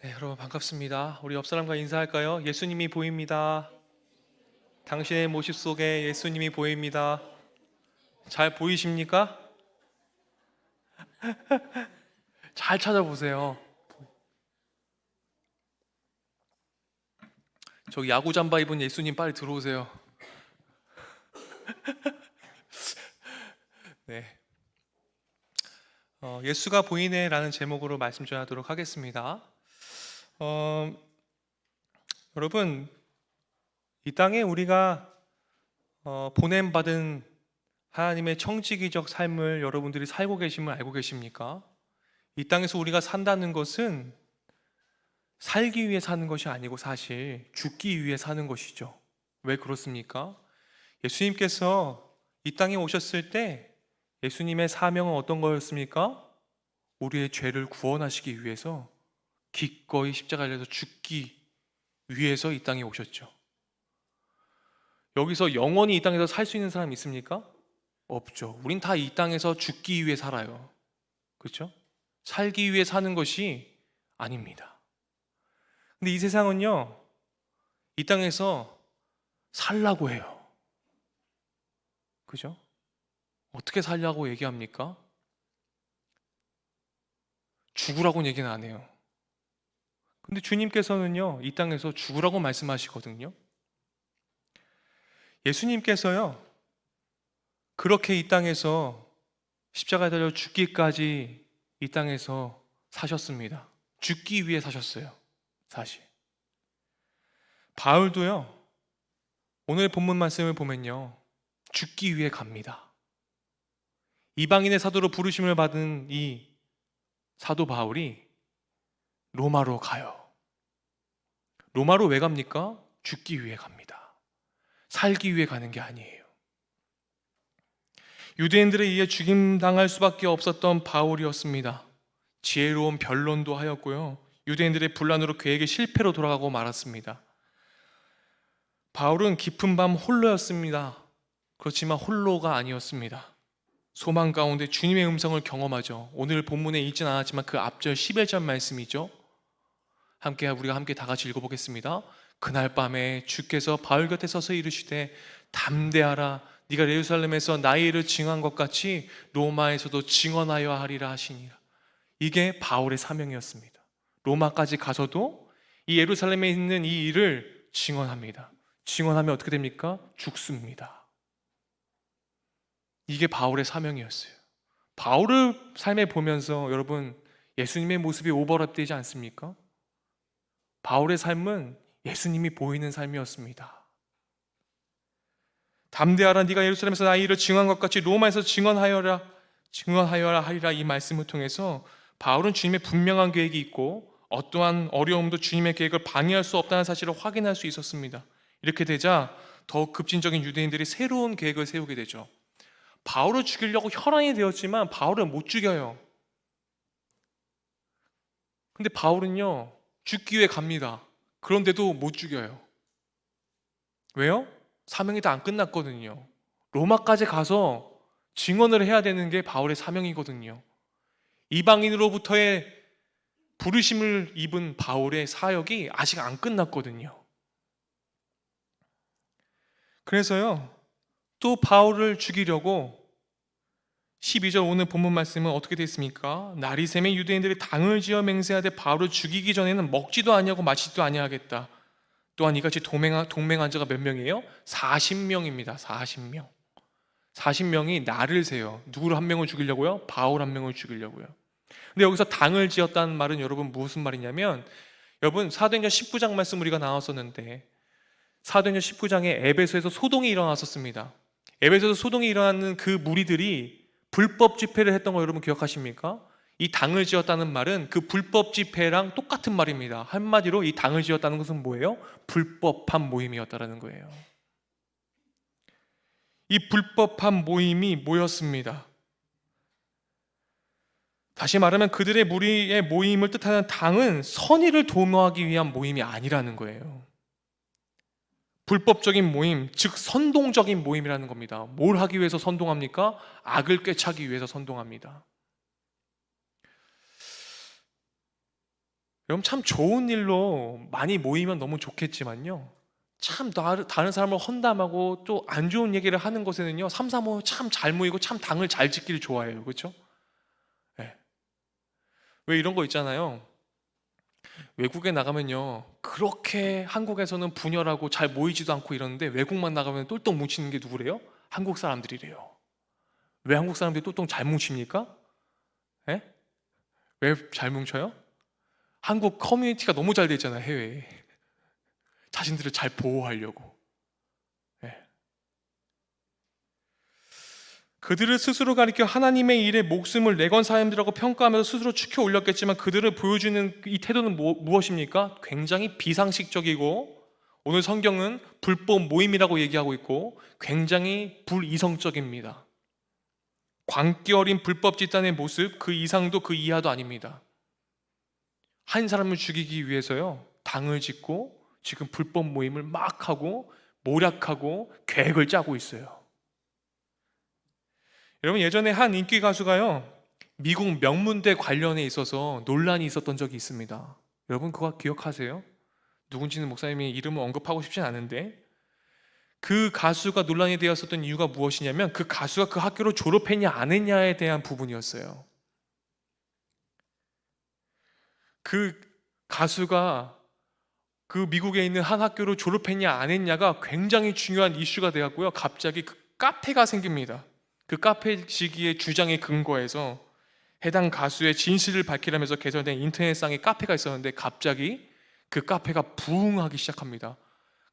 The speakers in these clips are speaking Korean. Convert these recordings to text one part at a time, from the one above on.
네, 여러분 반갑습니다. 우리 옆 사람과 인사할까요? 예수님이 보입니다. 당신의 모습 속에 예수님이 보입니다. 잘 보이십니까? 잘 찾아보세요. 저기 야구 잠바 입은 예수님 빨리 들어오세요. 네, 예수가 보이네라는 제목으로 말씀 전하도록 하겠습니다. 어, 여러분 이 땅에 우리가 보냄받은 하나님의 청지기적 삶을 여러분들이 살고 계심을 알고 계십니까? 이 땅에서 우리가 산다는 것은 살기 위해 사는 것이 아니고 사실 죽기 위해 사는 것이죠. 왜 그렇습니까? 예수님께서 이 땅에 오셨을 때 예수님의 사명은 어떤 거였습니까? 우리의 죄를 구원하시기 위해서 기꺼이 십자가에 달려서 죽기 위해서 이 땅에 오셨죠. 여기서 영원히 이 땅에서 살 수 있는 사람 있습니까? 없죠. 우린 다 이 땅에서 죽기 위해 살아요. 그렇죠? 살기 위해 사는 것이 아닙니다. 근데 이 세상은요, 이 땅에서 살라고 해요. 그죠? 어떻게 살려고 얘기합니까? 죽으라고는 얘기는 안 해요. 근데 주님께서는요, 이 땅에서 죽으라고 말씀하시거든요. 예수님께서요, 그렇게 이 땅에서 십자가에 달려 죽기까지 이 땅에서 사셨습니다. 죽기 위해 사셨어요, 사실. 바울도요, 오늘 본문 말씀을 보면요, 죽기 위해 갑니다. 이방인의 사도로 부르심을 받은 이 사도 바울이 로마로 가요. 로마로 왜 갑니까? 죽기 위해 갑니다. 살기 위해 가는 게 아니에요. 유대인들에 의해 죽임당할 수밖에 없었던 바울이었습니다. 지혜로운 변론도 하였고요. 유대인들의 분란으로 계획의 실패로 돌아가고 말았습니다. 바울은 깊은 밤 홀로였습니다. 그렇지만 홀로가 아니었습니다. 소망 가운데 주님의 음성을 경험하죠. 오늘 본문에 있진 않았지만 그 앞절 11절 말씀이죠. 우리가 함께 다 같이 읽어보겠습니다. 그날 밤에 주께서 바울 곁에 서서 이르시되 담대하라, 네가 예루살렘에서 나의 일을 증언한 것 같이 로마에서도 증언하여 하리라 하시니라. 이게 바울의 사명이었습니다. 로마까지 가서도 이 예루살렘에 있는 이 일을 증언합니다. 증언하면 어떻게 됩니까? 죽습니다. 이게 바울의 사명이었어요. 바울의 삶에 보면서 여러분 예수님의 모습이 오버랩되지 않습니까? 바울의 삶은 예수님이 보이는 삶이었습니다. 담대하라, 네가 예루살렘에서 나의 일을 증언한 것 같이 로마에서 증언하여라 하리라. 이 말씀을 통해서 바울은 주님의 분명한 계획이 있고 어떠한 어려움도 주님의 계획을 방해할 수 없다는 사실을 확인할 수 있었습니다. 이렇게 되자 더욱 급진적인 유대인들이 새로운 계획을 세우게 되죠. 바울을 죽이려고 혈안이 되었지만 바울을 못 죽여요. 근데 바울은요, 죽기 위해 갑니다. 그런데도 못 죽여요. 왜요? 사명이 다 안 끝났거든요. 로마까지 가서 증언을 해야 되는 게 바울의 사명이거든요. 이방인으로부터의 부르심을 입은 바울의 사역이 아직 안 끝났거든요. 그래서요, 또 바울을 죽이려고 12절 오늘 본문 말씀은 어떻게 되어 있습니까? 날이 새면 유대인들이 당을 지어 맹세하되 바울을 죽이기 전에는 먹지도 아니하고 마시지도 아니하겠다. 또한 이같이 동맹한 자가 몇 명이에요? 40명입니다. 40명. 40명이 날을 세요. 누구를 한 명을 죽이려고요? 바울 한 명을 죽이려고요. 근데 여기서 당을 지었다는 말은 여러분 무슨 말이냐면, 여러분 사도행전 19장 말씀 우리가 나왔었는데 사도행전 19장에 에베소에서 소동이 일어났었습니다. 에베소에서 소동이 일어나는 그 무리들이 불법 집회를 했던 거 여러분 기억하십니까? 이 당을 지었다는 말은 그 불법 집회랑 똑같은 말입니다. 한마디로 이 당을 지었다는 것은 뭐예요? 불법한 모임이었다는 거예요. 이 불법한 모임이 모였습니다. 다시 말하면 그들의 무리의 모임을 뜻하는 당은 선의를 도모하기 위한 모임이 아니라는 거예요. 불법적인 모임, 즉 선동적인 모임이라는 겁니다. 뭘 하기 위해서 선동합니까? 악을 꿰차기 위해서 선동합니다. 여러분 참 좋은 일로 많이 모이면 너무 좋겠지만요, 참 다른 사람을 헌담하고 또 안 좋은 얘기를 하는 것에는요, 삼삼오오 참 잘 모이고 참 당을 잘 짓기를 좋아해요. 그렇죠? 네. 왜 이런 거 있잖아요. 외국에 나가면요, 그렇게 한국에서는 분열하고 잘 모이지도 않고 이러는데 외국만 나가면 똘똘 뭉치는 게 누구래요? 한국 사람들이래요. 왜 한국 사람들이 똘똘 잘 뭉칩니까? 예? 왜 잘 뭉쳐요? 한국 커뮤니티가 너무 잘 돼 있잖아요, 해외에. 자신들을 잘 보호하려고. 예. 그들을 스스로 가리켜 하나님의 일에 목숨을 내건 사람들이라고 평가하면서 스스로 추켜 올렸겠지만, 그들을 보여주는 이 태도는 무엇입니까? 굉장히 비상식적이고, 오늘 성경은 불법 모임이라고 얘기하고 있고 굉장히 불이성적입니다. 광기 어린 불법 집단의 모습, 그 이상도 그 이하도 아닙니다. 한 사람을 죽이기 위해서요, 당을 짓고 지금 불법 모임을 막 하고 모략하고 계획을 짜고 있어요. 여러분, 예전에 한 인기 가수가요, 미국 명문대 관련해 있어서 논란이 있었던 적이 있습니다. 여러분 그거 기억하세요? 누군지는 목사님이 이름을 언급하고 싶진 않은데, 그 가수가 논란이 되었었던 이유가 무엇이냐면 그 가수가 그 학교를 졸업했냐 안 했냐에 대한 부분이었어요. 그 가수가 그 미국에 있는 한 학교를 졸업했냐 안 했냐가 굉장히 중요한 이슈가 되었고요, 갑자기 그 카페가 생깁니다. 그 카페 지기의 주장에 근거해서 해당 가수의 진실을 밝히라면서 개설된 인터넷상의 카페가 있었는데, 갑자기 그 카페가 부흥하기 시작합니다.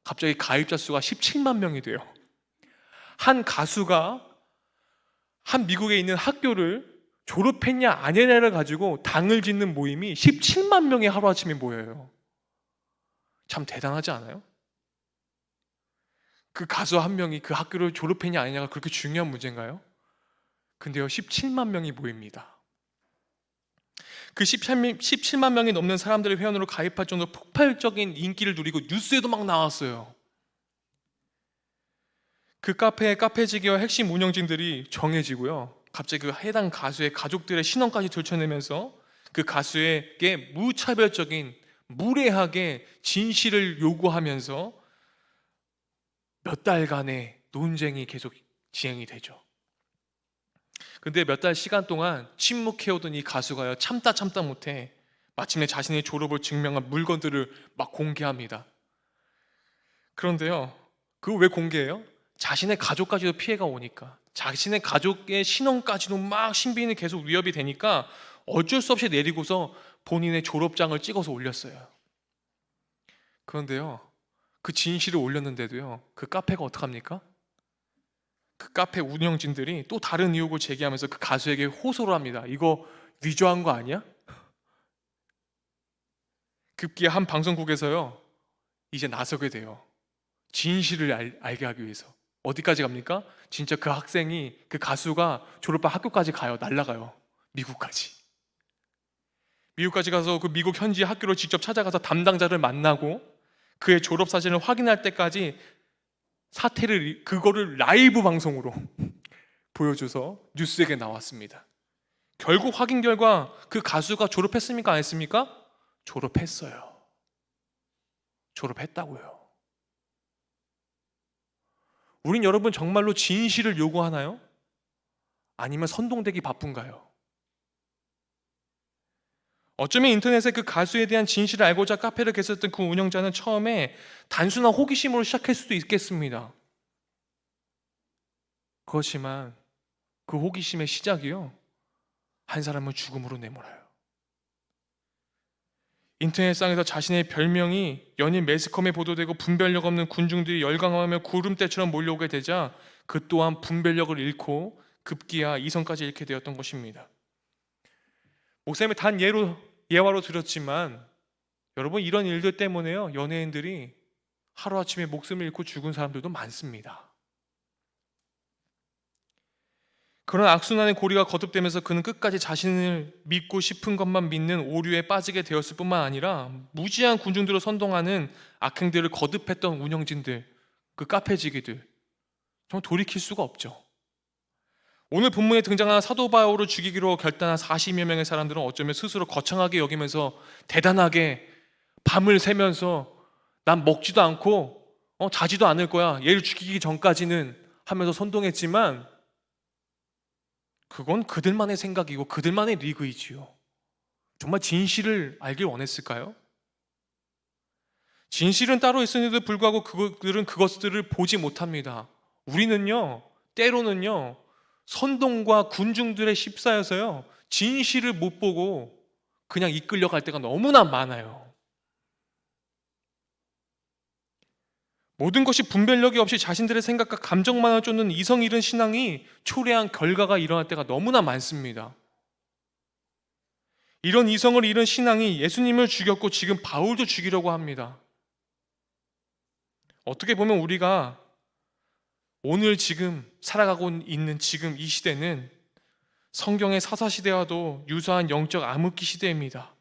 갑자기 가입자 수가 17만 명이 돼요. 한 가수가 한 미국에 있는 학교를 졸업했냐 안 했냐를 가지고 당을 짓는 모임이 17만 명이 하루아침에 모여요. 참 대단하지 않아요? 그 가수 한 명이 그 학교를 졸업했냐 안 했냐가 그렇게 중요한 문제인가요? 근데요, 17만 명이 모입니다. 그 17만 명이 넘는 사람들의 회원으로 가입할 정도로 폭발적인 인기를 누리고 뉴스에도 막 나왔어요. 그 카페의 카페지기와 핵심 운영진들이 정해지고요, 갑자기 그 해당 가수의 가족들의 신원까지 들춰내면서 그 가수에게 무차별적인 무례하게 진실을 요구하면서 몇 달간의 논쟁이 계속 진행이 되죠. 근데 몇 달 시간 동안 침묵해오던 이 가수가요, 참다 못해 마침내 자신의 졸업을 증명한 물건들을 막 공개합니다. 그런데요, 그거 왜 공개해요? 자신의 가족까지도 피해가 오니까, 자신의 가족의 신원까지도 막 신변이 계속 위협이 되니까 어쩔 수 없이 내리고서 본인의 졸업장을 찍어서 올렸어요. 그런데요, 그 진실을 올렸는데도요, 그 카페가 어떡합니까? 그 카페 운영진들이 또 다른 의혹을 제기하면서 그 가수에게 호소를 합니다. 이거 위조한 거 아니야? 급기야 한 방송국에서요, 이제 나서게 돼요. 진실을 알게 하기 위해서. 어디까지 갑니까? 진짜 그 학생이, 그 가수가 졸업한 학교까지 가요. 날아가요. 미국까지. 미국까지 가서 그 미국 현지 학교를 직접 찾아가서 담당자를 만나고 그의 졸업 사진을 확인할 때까지 그거를 라이브 방송으로 보여줘서 뉴스에 나왔습니다. 결국 확인 결과 그 가수가 졸업했습니까? 안 했습니까? 졸업했어요. 졸업했다고요. 우린 여러분 정말로 진실을 요구하나요? 아니면 선동되기 바쁜가요? 어쩌면 인터넷에 그 가수에 대한 진실을 알고자 카페를 개설했던 그 운영자는 처음에 단순한 호기심으로 시작할 수도 있겠습니다. 그렇지만 그 호기심의 시작이요, 한 사람을 죽음으로 내몰아요. 인터넷상에서 자신의 별명이 연일 매스컴에 보도되고 분별력 없는 군중들이 열광하며 구름대처럼 몰려오게 되자 그 또한 분별력을 잃고 급기야 이성까지 잃게 되었던 것입니다. 목사님이 단 예화로 드렸지만 여러분, 이런 일들 때문에요, 연예인들이 하루아침에 목숨을 잃고 죽은 사람들도 많습니다. 그런 악순환의 고리가 거듭되면서 그는 끝까지 자신을 믿고 싶은 것만 믿는 오류에 빠지게 되었을 뿐만 아니라 무지한 군중들을 선동하는 악행들을 거듭했던 운영진들, 그 카페지기들, 정말 돌이킬 수가 없죠. 오늘 본문에 등장한 사도 바울을 죽이기로 결단한 40여 명의 사람들은 어쩌면 스스로 거창하게 여기면서 대단하게 밤을 새면서 난 먹지도 않고 자지도 않을 거야, 얘를 죽이기 전까지는 하면서 선동했지만, 그건 그들만의 생각이고 그들만의 리그이지요. 정말 진실을 알길 원했을까요? 진실은 따로 있음에도 불구하고 그들은 그것들을 보지 못합니다. 우리는요, 때로는요, 선동과 군중들의 휩싸여서요, 진실을 못 보고 그냥 이끌려갈 때가 너무나 많아요. 모든 것이 분별력이 없이 자신들의 생각과 감정만을 쫓는 이성 잃은 신앙이 초래한 결과가 일어날 때가 너무나 많습니다. 이런 이성을 잃은 신앙이 예수님을 죽였고 지금 바울도 죽이려고 합니다. 어떻게 보면 우리가 오늘 지금 살아가고 있는 지금 이 시대는 성경의 사사시대와도 유사한 영적 암흑기 시대입니다.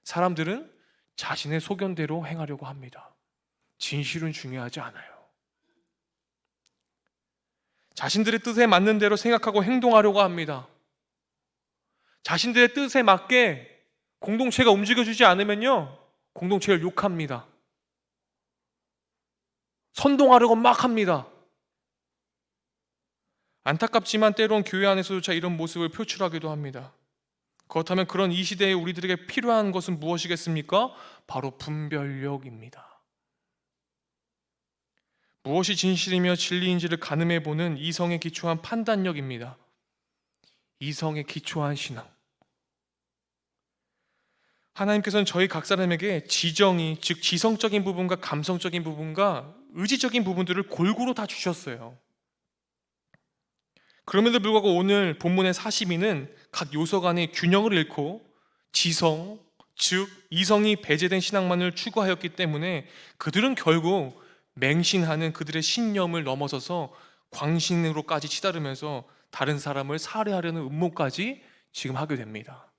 사람들은 자신의 소견대로 행하려고 합니다. 진실은 중요하지 않아요. 자신들의 뜻에 맞는 대로 생각하고 행동하려고 합니다. 자신들의 뜻에 맞게 공동체가 움직여주지 않으면요, 공동체를 욕합니다. 선동하려고 막 합니다. 안타깝지만 때론 교회 안에서조차 이런 모습을 표출하기도 합니다. 그렇다면 그런 이 시대에 우리들에게 필요한 것은 무엇이겠습니까? 바로 분별력입니다. 무엇이 진실이며 진리인지를 가늠해 보는 이성에 기초한 판단력입니다. 이성에 기초한 신앙. 하나님께서는 저희 각 사람에게 지정이, 즉 지성적인 부분과 감성적인 부분과 의지적인 부분들을 골고루 다 주셨어요. 그럼에도 불구하고 오늘 본문의 42는 각 요소 간의 균형을 잃고 지성, 즉 이성이 배제된 신앙만을 추구하였기 때문에 그들은 결국 맹신하는 그들의 신념을 넘어서서 광신으로까지 치달으면서 다른 사람을 살해하려는 음모까지 지금 하게 됩니다.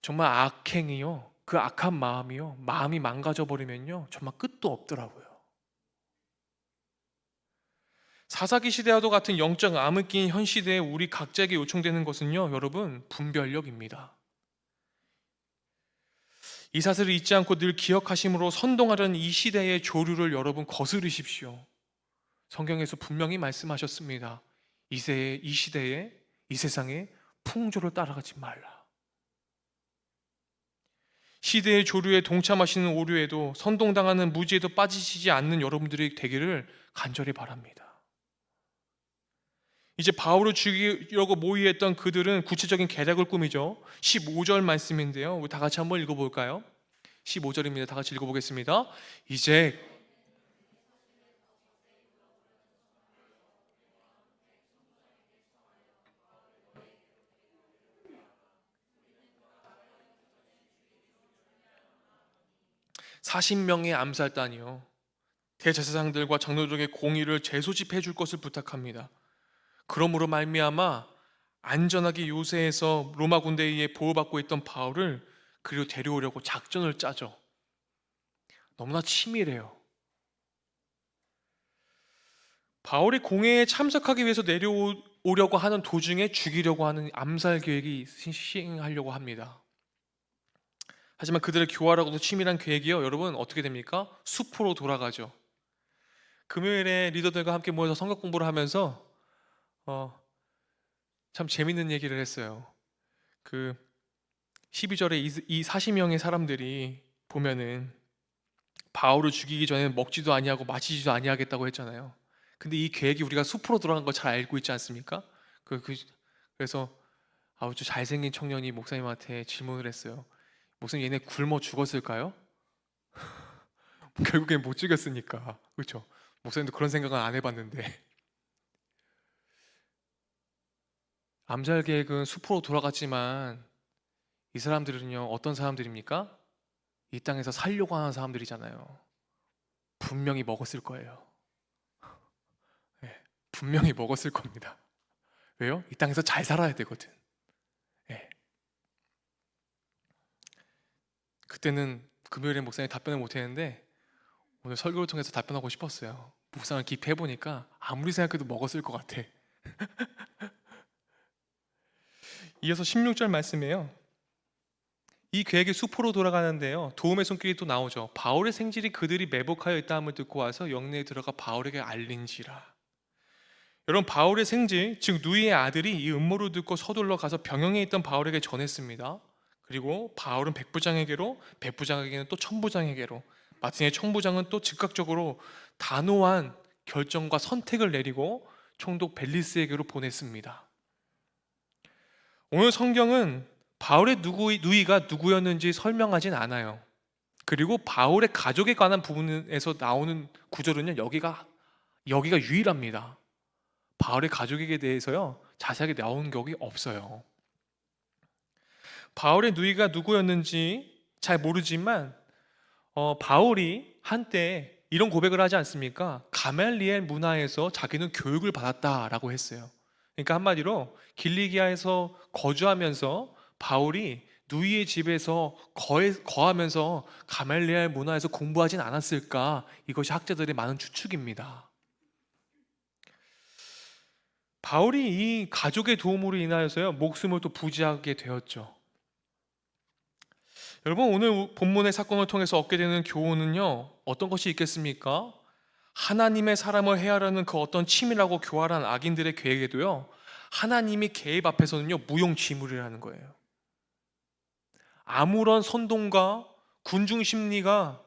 정말 악행이요, 그 악한 마음이요, 마음이 망가져 버리면요, 정말 끝도 없더라고요. 사사기 시대와도 같은 영적 암흑기인 현 시대에 우리 각자에게 요청되는 것은요, 여러분, 분별력입니다. 이 사실을 잊지 않고 늘 기억하심으로 선동하려는 이 시대의 조류를 여러분 거스르십시오. 성경에서 분명히 말씀하셨습니다. 이 시대에, 이 세상에 풍조를 따라가지 말라. 시대의 조류에 동참하시는 오류에도 선동당하는 무지에도 빠지시지 않는 여러분들이 되기를 간절히 바랍니다. 이제 바울을 죽이려고 모의했던 그들은 구체적인 계략을 꾸미죠. 15절 말씀인데요, 우리 다 같이 한번 읽어볼까요? 15절입니다. 다 같이 읽어보겠습니다. 이제 40명의 암살단이요, 대제사장들과 장로들에게 공의를 재소집해 줄 것을 부탁합니다. 그러므로 말미암아 안전하게 요새에서 로마 군대에 의해 보호받고 있던 바울을 그리로 데려오려고 작전을 짜죠. 너무나 치밀해요. 바울이 공회에 참석하기 위해서 내려오려고 하는 도중에 죽이려고 하는 암살 계획이 시행하려고 합니다. 하지만 그들의 교활하고도 치밀한 계획이요, 여러분, 어떻게 됩니까? 숲으로 돌아가죠. 금요일에 리더들과 함께 모여서 성경 공부를 하면서 참 재밌는 얘기를 했어요. 그 12절에 이 40명의 사람들이 보면은 바울을 죽이기 전에 먹지도 아니하고 마시지도 아니하겠다고 했잖아요. 근데 이 계획이 우리가 숲으로 돌아간 거 잘 알고 있지 않습니까? 그래서 아주 잘생긴 청년이 목사님한테 질문을 했어요. 목사님, 얘네 굶어 죽었을까요? 결국엔 못 죽였으니까, 그렇죠? 목사님도 그런 생각은 안 해봤는데. 암살 계획은 숲으로 돌아갔지만 이 사람들은요, 어떤 사람들입니까? 이 땅에서 살려고 하는 사람들이잖아요. 분명히 먹었을 거예요. 네, 분명히 먹었을 겁니다. 왜요? 이 땅에서 잘 살아야 되거든. 네. 그때는 금요일에 목사님 답변을 못 했는데 오늘 설교를 통해서 답변하고 싶었어요. 묵상을 깊이 해보니까 아무리 생각해도 먹었을 것 같아. 이어서 16절 말씀이에요. 이 계획이 수포로 돌아가는데요, 도움의 손길이 또 나오죠. 바울의 생질이 그들이 매복하여 있다함을 듣고 와서 영내에 들어가 바울에게 알린지라. 여러분, 바울의 생질, 즉 누이의 아들이 이 음모를 듣고 서둘러 가서 병영에 있던 바울에게 전했습니다. 그리고 바울은 백부장에게로, 백부장에게는 또 천부장에게로, 마침내 천부장은 또 즉각적으로 단호한 결정과 선택을 내리고 총독 벨리스에게로 보냈습니다. 오늘 성경은 바울의 누이가 누구였는지 설명하진 않아요. 그리고 바울의 가족에 관한 부분에서 나오는 구절은요, 여기가 유일합니다. 바울의 가족에게 대해서요, 자세하게 나온 격이 없어요. 바울의 누이가 누구였는지 잘 모르지만 바울이 한때 이런 고백을 하지 않습니까? 가멜리엘 문화에서 자기는 교육을 받았다라고 했어요. 그러니까 한마디로 길리기아에서 거주하면서 바울이 누이의 집에서 거하면서 가멜리엘 문화에서 공부하진 않았을까? 이것이 학자들의 많은 추측입니다. 바울이 이 가족의 도움으로 인하여서요, 목숨을 또 부지하게 되었죠. 여러분, 오늘 본문의 사건을 통해서 얻게 되는 교훈은요, 어떤 것이 있겠습니까? 하나님의 사람을 해하려는 그 어떤 치밀하고 교활한 악인들의 계획에도요, 하나님이 개입 앞에서는요, 무용지물이라는 거예요. 아무런 선동과 군중 심리가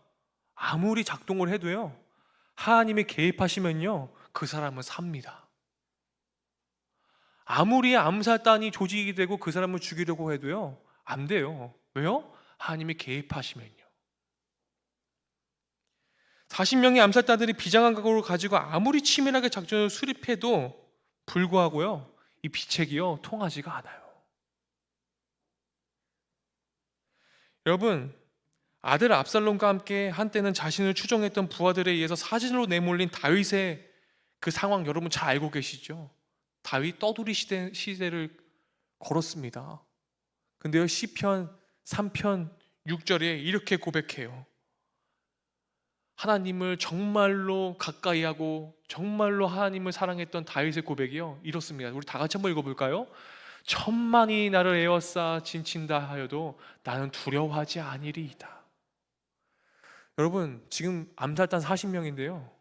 아무리 작동을 해도요, 하나님이 개입하시면요, 그 사람은 삽니다. 아무리 암살단이 조직이 되고 그 사람을 죽이려고 해도요, 안 돼요. 왜요? 하나님이 개입하시면요. 40명의 암살자들이 비장한 각오를 가지고 아무리 치밀하게 작전을 수립해도 불구하고요, 이 비책이요, 통하지가 않아요. 여러분, 아들 압살롬과 함께 한때는 자신을 추종했던 부하들에 의해서 사진으로 내몰린 다윗의 그 상황 여러분 잘 알고 계시죠? 다윗 떠돌이 시대를 걸었습니다. 근데요, 시편 3편 6절에 이렇게 고백해요. 하나님을 정말로 가까이 하고 정말로 하나님을 사랑했던 다윗의 고백이요, 이렇습니다. 우리 다 같이 한번 읽어볼까요? 천만이 나를 에워싸 진친다 하여도 나는 두려워하지 아니리이다. 여러분, 지금 암살단 40명인데요,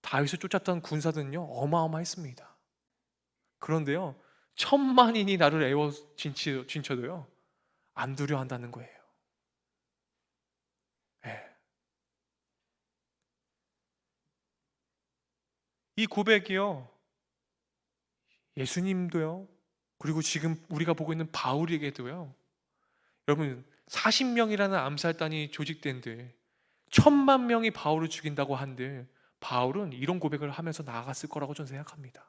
다윗을 쫓았던 군사들은요, 어마어마했습니다. 그런데요, 천만인이 나를 에워 진쳐도요, 안 두려워한다는 거예요. 네. 이 고백이요, 예수님도요, 그리고 지금 우리가 보고 있는 바울에게도요, 여러분 40명이라는 암살단이 조직된들 1000만 명이 바울을 죽인다고 한들 바울은 이런 고백을 하면서 나아갔을 거라고 저는 생각합니다.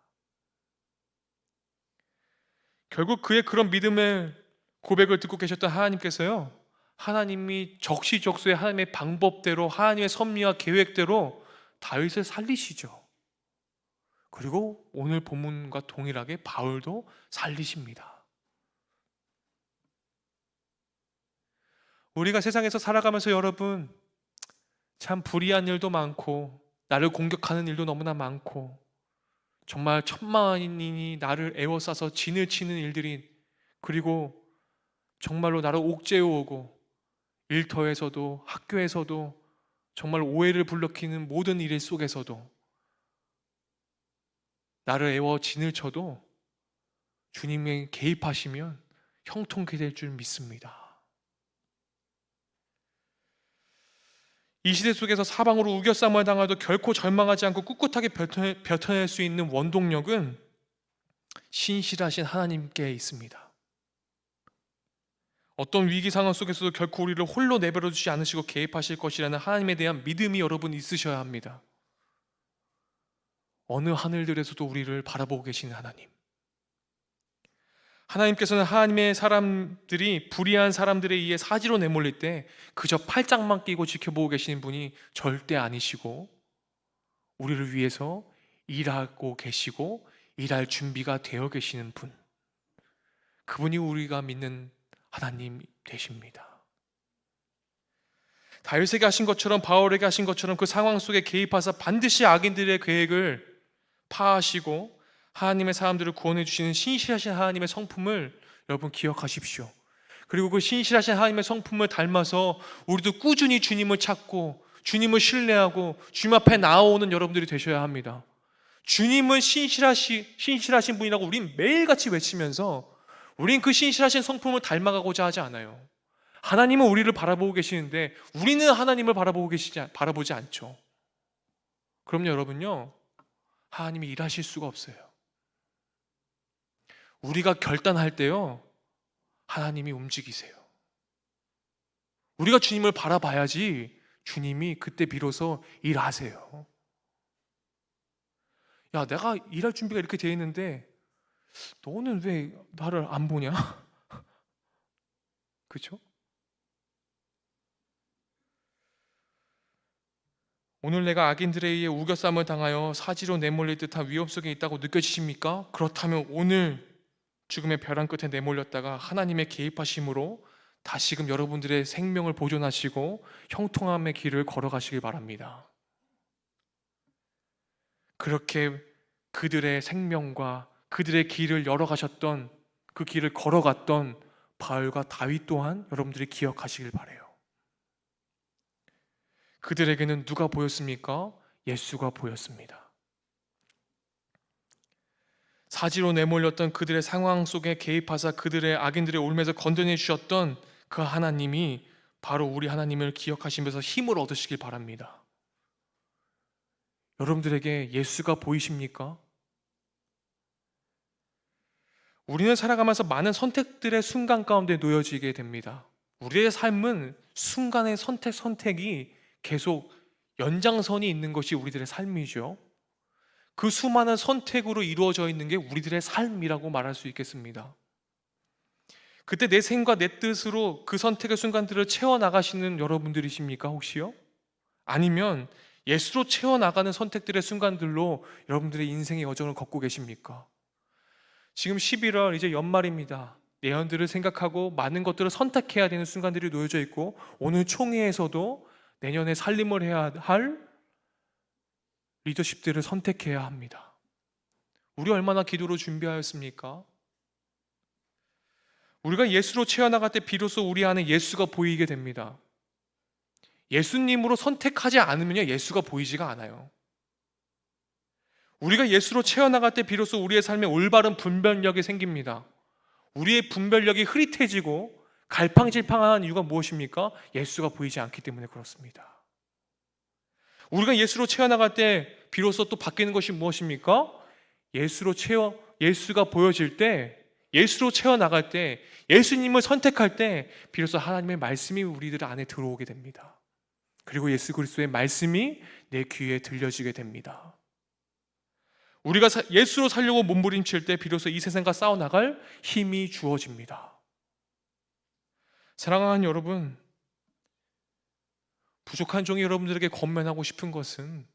결국 그의 그런 믿음의 고백을 듣고 계셨던 하나님께서요, 하나님이 적시적소의 하나님의 방법대로, 하나님의 섭리와 계획대로 다윗을 살리시죠. 그리고 오늘 본문과 동일하게 바울도 살리십니다. 우리가 세상에서 살아가면서 여러분, 참 불의한 일도 많고 나를 공격하는 일도 너무나 많고 정말 천만인이 나를 에워싸서 진을 치는 일들이, 그리고 정말로 나를 옥죄어오고 일터에서도 학교에서도 정말 오해를 불러키는 모든 일 속에서도 나를 에워 진을 쳐도 주님이 개입하시면 형통케 될 줄 믿습니다. 이 시대 속에서 사방으로 우겨싸움을 당하도 결코 절망하지 않고 꿋꿋하게 버텨낼 수 있는 원동력은 신실하신 하나님께 있습니다. 어떤 위기 상황 속에서도 결코 우리를 홀로 내버려 두지 않으시고 개입하실 것이라는 하나님에 대한 믿음이 여러분 있으셔야 합니다. 어느 하늘들에서도 우리를 바라보고 계시는 하나님, 하나님께서는 하나님의 사람들이 불의한 사람들에 의해 사지로 내몰릴 때 그저 팔짱만 끼고 지켜보고 계시는 분이 절대 아니시고 우리를 위해서 일하고 계시고 일할 준비가 되어 계시는 분, 그분이 우리가 믿는 하나님 되십니다. 다윗에게 하신 것처럼 바울에게 하신 것처럼 그 상황 속에 개입하사 반드시 악인들의 계획을 파하시고 하나님의 사람들을 구원해 주시는 신실하신 하나님의 성품을 여러분 기억하십시오. 그리고 그 신실하신 하나님의 성품을 닮아서 우리도 꾸준히 주님을 찾고 주님을 신뢰하고 주님 앞에 나아오는 여러분들이 되셔야 합니다. 주님은 신실하신 분이라고 우린 매일같이 외치면서 우린 그 신실하신 성품을 닮아가고자 하지 않아요. 하나님은 우리를 바라보고 계시는데 우리는 하나님을 바라보지 않죠. 그럼요, 여러분요, 하나님이 일하실 수가 없어요. 우리가 결단할 때요, 하나님이 움직이세요. 우리가 주님을 바라봐야지 주님이 그때 비로소 일하세요. 야, 내가 일할 준비가 이렇게 돼 있는데 너는 왜 나를 안 보냐? 그렇죠? 오늘 내가 악인들에 의해 우겨쌈을 당하여 사지로 내몰릴 듯한 위험 속에 있다고 느껴지십니까? 그렇다면 오늘 죽음의 벼랑 끝에 내몰렸다가 하나님의 개입하심으로 다시금 여러분들의 생명을 보존하시고 형통함의 길을 걸어가시길 바랍니다. 그렇게 그들의 생명과 그들의 길을 열어가셨던, 그 길을 걸어갔던 바울과 다윗 또한 여러분들이 기억하시길 바라요. 그들에게는 누가 보였습니까? 예수가 보였습니다. 사지로 내몰렸던 그들의 상황 속에 개입하사 그들의 악인들의 울면서 건져내 주셨던 그 하나님이 바로 우리 하나님을 기억하시면서 힘을 얻으시길 바랍니다. 여러분들에게 예수가 보이십니까? 우리는 살아가면서 많은 선택들의 순간 가운데 놓여지게 됩니다. 우리의 삶은 순간의 선택이 계속 연장선이 있는 것이 우리들의 삶이죠. 그 수많은 선택으로 이루어져 있는 게 우리들의 삶이라고 말할 수 있겠습니다. 그때 내 생과 내 뜻으로 그 선택의 순간들을 채워나가시는 여러분들이십니까, 혹시요? 아니면 예수로 채워나가는 선택들의 순간들로 여러분들의 인생의 여정을 걷고 계십니까? 지금 11월 이제 연말입니다. 내년들을 생각하고 많은 것들을 선택해야 되는 순간들이 놓여져 있고, 오늘 총회에서도 내년에 살림을 해야 할 리더십들을 선택해야 합니다. 우리 얼마나 기도로 준비하였습니까? 우리가 예수로 채워나갈 때 비로소 우리 안에 예수가 보이게 됩니다. 예수님으로 선택하지 않으면 예수가 보이지가 않아요. 우리가 예수로 채워나갈 때 비로소 우리의 삶에 올바른 분별력이 생깁니다. 우리의 분별력이 흐릿해지고 갈팡질팡한 이유가 무엇입니까? 예수가 보이지 않기 때문에 그렇습니다. 우리가 예수로 채워나갈 때 비로소 또 바뀌는 것이 무엇입니까? 예수가 보여질 때, 예수로 채워나갈 때, 예수님을 선택할 때 비로소 하나님의 말씀이 우리들 안에 들어오게 됩니다. 그리고 예수 그리스도의 말씀이 내 귀에 들려지게 됩니다. 우리가 예수로 살려고 몸부림칠 때 비로소 이 세상과 싸워나갈 힘이 주어집니다. 사랑하는 여러분, 부족한 종이 여러분들에게 권면하고 싶은 것은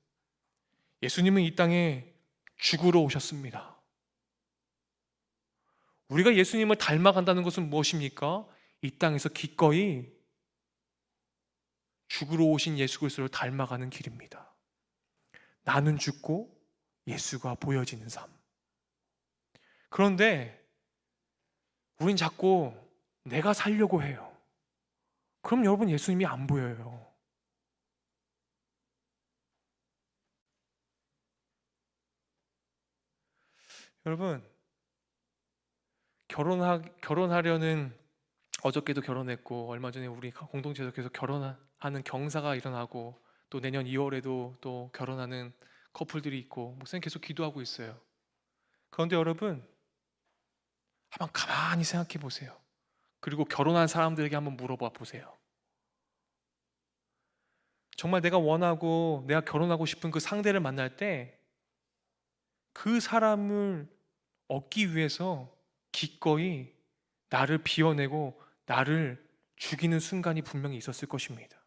예수님은 이 땅에 죽으러 오셨습니다. 우리가 예수님을 닮아간다는 것은 무엇입니까? 이 땅에서 기꺼이 죽으러 오신 예수 그리스도를 닮아가는 길입니다. 나는 죽고 예수가 보여지는 삶. 그런데 우린 자꾸 내가 살려고 해요. 그럼 여러분 예수님이 안 보여요. 여러분, 결혼하려는, 어저께도 결혼했고 얼마 전에 우리 공동체에서 계속 결혼하는 경사가 일어나고 또 내년 2월에도 또 결혼하는 커플들이 있고 목사님 계속 기도하고 있어요. 그런데 여러분, 한번 가만히 생각해 보세요. 그리고 결혼한 사람들에게 한번 물어봐 보세요. 정말 내가 원하고 내가 결혼하고 싶은 그 상대를 만날 때 그 사람을 얻기 위해서 기꺼이 나를 비워내고 나를 죽이는 순간이 분명히 있었을 것입니다.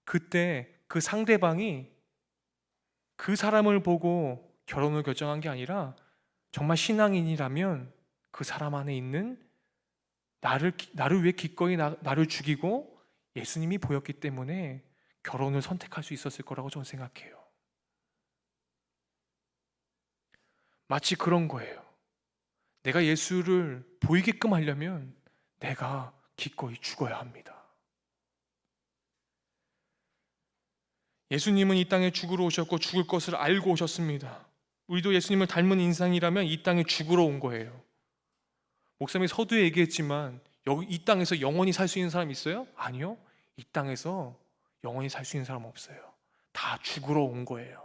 그때 그 상대방이 그 사람을 보고 결혼을 결정한 게 아니라 정말 신앙인이라면 그 사람 안에 있는 나를 위해 기꺼이 나를 죽이고 예수님이 보였기 때문에 결혼을 선택할 수 있었을 거라고 저는 생각해요. 마치 그런 거예요. 내가 예수를 보이게끔 하려면 내가 기꺼이 죽어야 합니다. 예수님은 이 땅에 죽으러 오셨고 죽을 것을 알고 오셨습니다. 우리도 예수님을 닮은 인상이라면 이 땅에 죽으러 온 거예요. 목사님이 서두에 얘기했지만 이 땅에서 영원히 살 수 있는 사람 있어요? 아니요. 이 땅에서 영원히 살 수 있는 사람 없어요. 다 죽으러 온 거예요.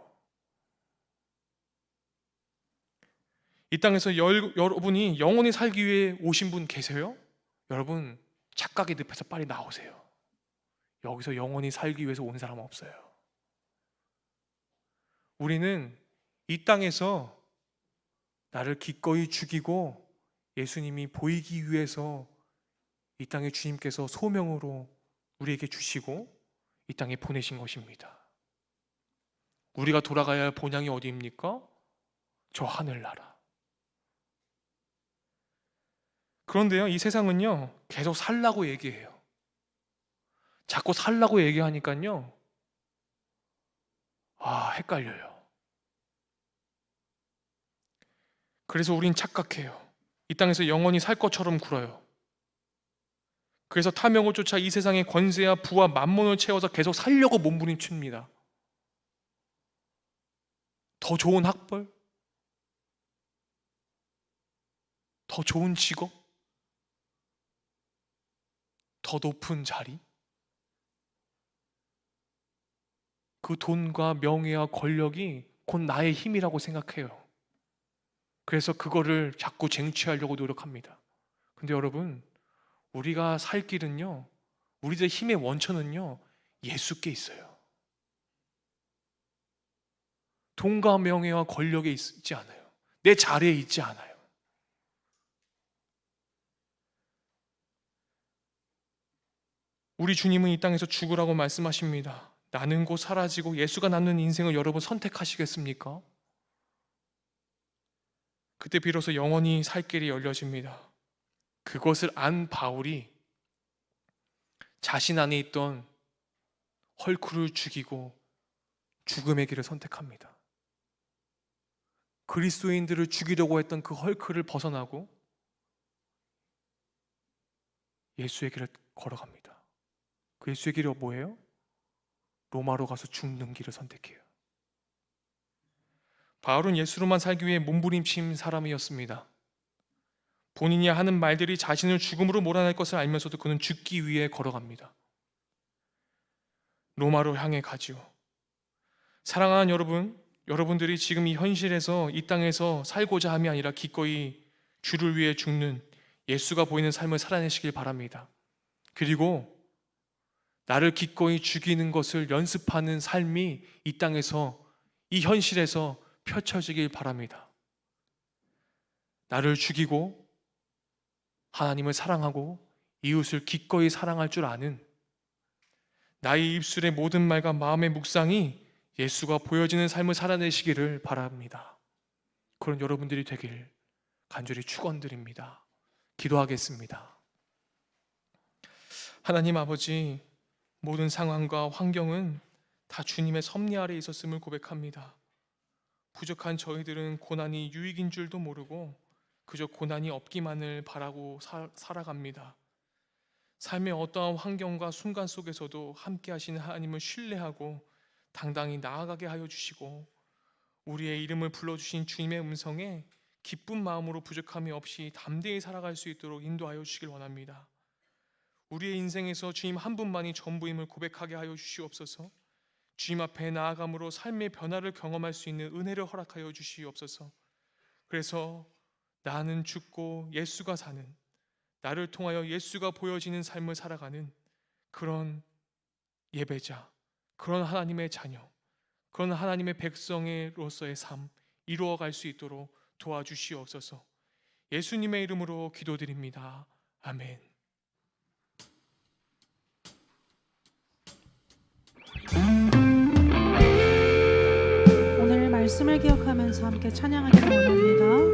이 땅에서 여러분이 영원히 살기 위해 오신 분 계세요? 여러분 착각의 늪에서 빨리 나오세요. 여기서 영원히 살기 위해서 온 사람 없어요. 우리는 이 땅에서 나를 기꺼이 죽이고 예수님이 보이기 위해서 이 땅에 주님께서 소명으로 우리에게 주시고 이 땅에 보내신 것입니다. 우리가 돌아가야 할 본향이 어디입니까? 저 하늘나라. 그런데요, 이 세상은요 계속 살라고 얘기해요. 자꾸 살라고 얘기하니까요 헷갈려요. 그래서 우린 착각해요. 이 땅에서 영원히 살 것처럼 굴어요. 그래서 탐욕을 쫓아 이 세상의 권세와 부와 만몬을 채워서 계속 살려고 몸부림칩니다. 더 좋은 학벌, 더 좋은 직업, 더 높은 자리, 그 돈과 명예와 권력이 곧 나의 힘이라고 생각해요. 그래서 그거를 자꾸 쟁취하려고 노력합니다. 근데 여러분, 우리가 살 길은요, 우리들의 힘의 원천은요 예수께 있어요. 돈과 명예와 권력에 있지 않아요. 내 자리에 있지 않아요. 우리 주님은 이 땅에서 죽으라고 말씀하십니다. 나는 곧 사라지고 예수가 남는 인생을 여러분 선택하시겠습니까? 그때 비로소 영원히 살 길이 열려집니다. 그것을 안 바울이 자신 안에 있던 헐크를 죽이고 죽음의 길을 선택합니다. 그리스도인들을 죽이려고 했던 그 헐크를 벗어나고 예수의 길을 걸어갑니다. 그 예수의 길이 뭐예요? 로마로 가서 죽는 길을 선택해요. 바울은 예수로만 살기 위해 몸부림친 사람이었습니다. 본인이 하는 말들이 자신을 죽음으로 몰아낼 것을 알면서도 그는 죽기 위해 걸어갑니다. 로마로 향해 가지요. 사랑하는 여러분, 여러분들이 지금 이 현실에서 이 땅에서 살고자 함이 아니라 기꺼이 주를 위해 죽는 예수가 보이는 삶을 살아내시길 바랍니다. 그리고 나를 기꺼이 죽이는 것을 연습하는 삶이 이 땅에서, 이 현실에서 펼쳐지길 바랍니다. 나를 죽이고 하나님을 사랑하고 이웃을 기꺼이 사랑할 줄 아는 나의 입술의 모든 말과 마음의 묵상이 예수가 보여지는 삶을 살아내시기를 바랍니다. 그런 여러분들이 되길 간절히 축원드립니다. 기도하겠습니다. 하나님 아버지, 모든 상황과 환경은 다 주님의 섭리 아래 있었음을 고백합니다. 부족한 저희들은 고난이 유익인 줄도 모르고 그저 고난이 없기만을 바라고 살아갑니다. 삶의 어떠한 환경과 순간 속에서도 함께 하시는 하나님을 신뢰하고 당당히 나아가게 하여 주시고 우리의 이름을 불러주신 주님의 음성에 기쁜 마음으로 부족함이 없이 담대히 살아갈 수 있도록 인도하여 주시길 원합니다. 우리의 인생에서 주님 한 분만이 전부임을 고백하게 하여 주시옵소서. 주님 앞에 나아감으로 삶의 변화를 경험할 수 있는 은혜를 허락하여 주시옵소서. 그래서 나는 죽고 예수가 사는, 나를 통하여 예수가 보여지는 삶을 살아가는 그런 예배자, 그런 하나님의 자녀, 그런 하나님의 백성으로서의 삶 이루어갈 수 있도록 도와주시옵소서. 예수님의 이름으로 기도드립니다. 아멘. 오늘 말씀을 기억하면서 함께 찬양하기를 원합니다.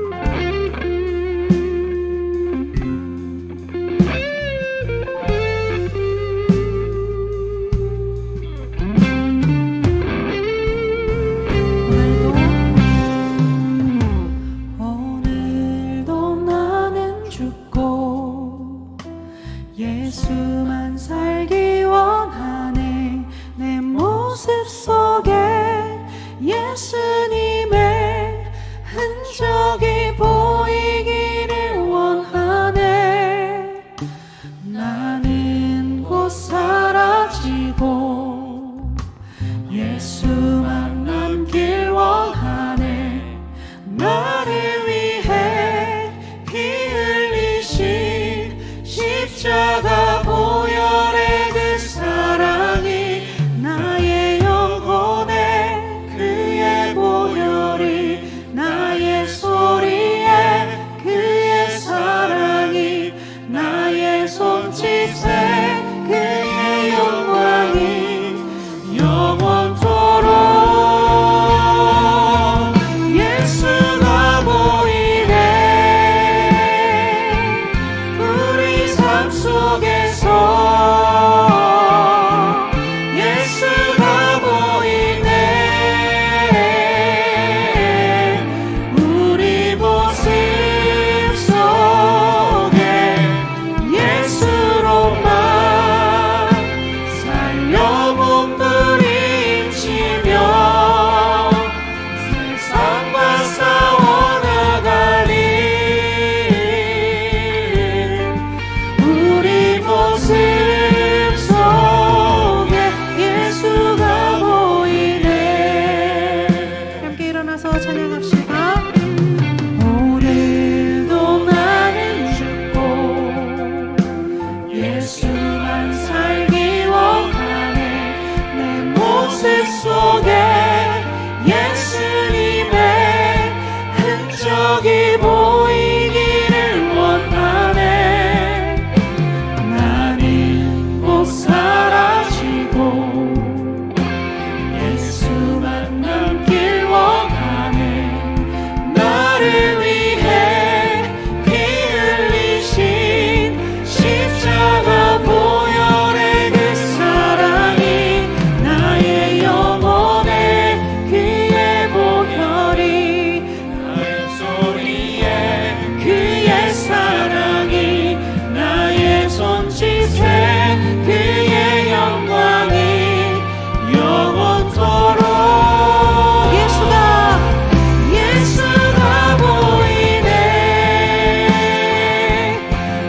예수만 살기 원하네. 내 모습 속에 예수님의 흔적이 보이기를 원하네. 나는 곧 사라지고 예수만 남길 원하네. 나를 위해 피 흘리신 십자가 보혈의 그 사랑이 나의 영혼에 그의 보혈이 나의 소리에 그의 사랑이 나의 손짓에 그의 영광이 영원토록 예수가 보이네. 우리 삶 속에서 예수가 보이네. 우리 모습 속에 예수로만 살려 몸부림치며 세상과 싸워나가리. 우리 모습 속에 예수가 보이네. 함께 일어나서 찬양합시다. 오늘도 나는 죽고 예수만 살기 원하네. 내 모습 속에 예수님의 흔적이 보이기를 원하네. 나는 곧 사라지고 예수만 남길 원하네. 나를 위해 피 흘리신 십자가 보혈의 그 사랑이 나의 영혼에 그의 보혈이 나의 소리에 그의 사랑이 나의 손짓에 그의 영광이 영원토록 예수가 보이네.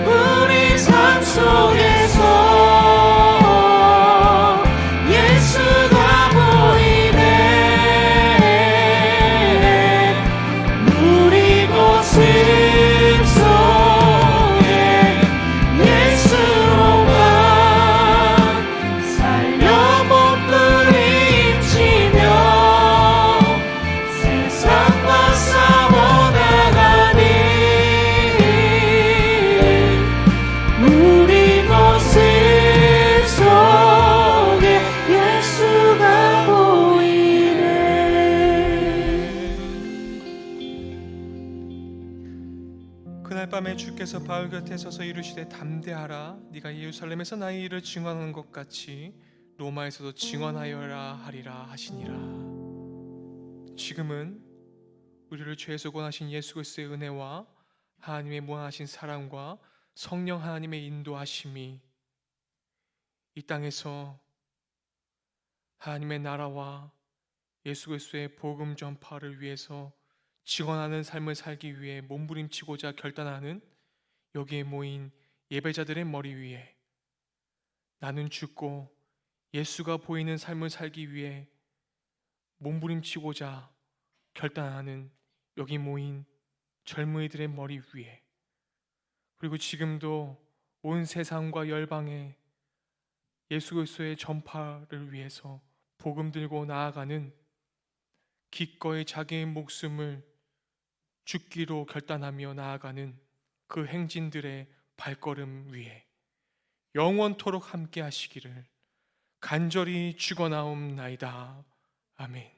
우리 삶 속에서 예수가 보이네. 우리 모습 속에 예수로만 살려 몸부림치며 세상과 싸워나가니. 우리 모습 속에 예수가 보이네. 그날 밤에 주께서 바울 곁에 서서 이르시되 담대하라. 네가 예루살렘에서 나의 일을 증언하는 것 같이 로마에서도 증언하여라 하리라 하시니라. 지금은 우리를 죄에서 구원하신 예수 그리스도의 은혜와 하나님의 무한하신 사랑과 성령 하나님의 인도하심이 이 땅에서 하나님의 나라와 예수 그리스도의 복음 전파를 위해서 증언하는 삶을 살기 위해 몸부림치고자 결단하는 여기에 모인 예배자들의 머리 위에 나는 죽고 예수가 보이는 삶을 살기 위해 몸부림치고자 결단하는 여기 모인 젊은이들의 머리 위에, 그리고 지금도 온 세상과 열방에 예수 그리스도의 전파를 위해서 복음 들고 나아가는 기꺼이 자기의 목숨을 죽기로 결단하며 나아가는 그 행진들의 발걸음 위에 영원토록 함께 하시기를 간절히 축원하옵나이다. 아멘.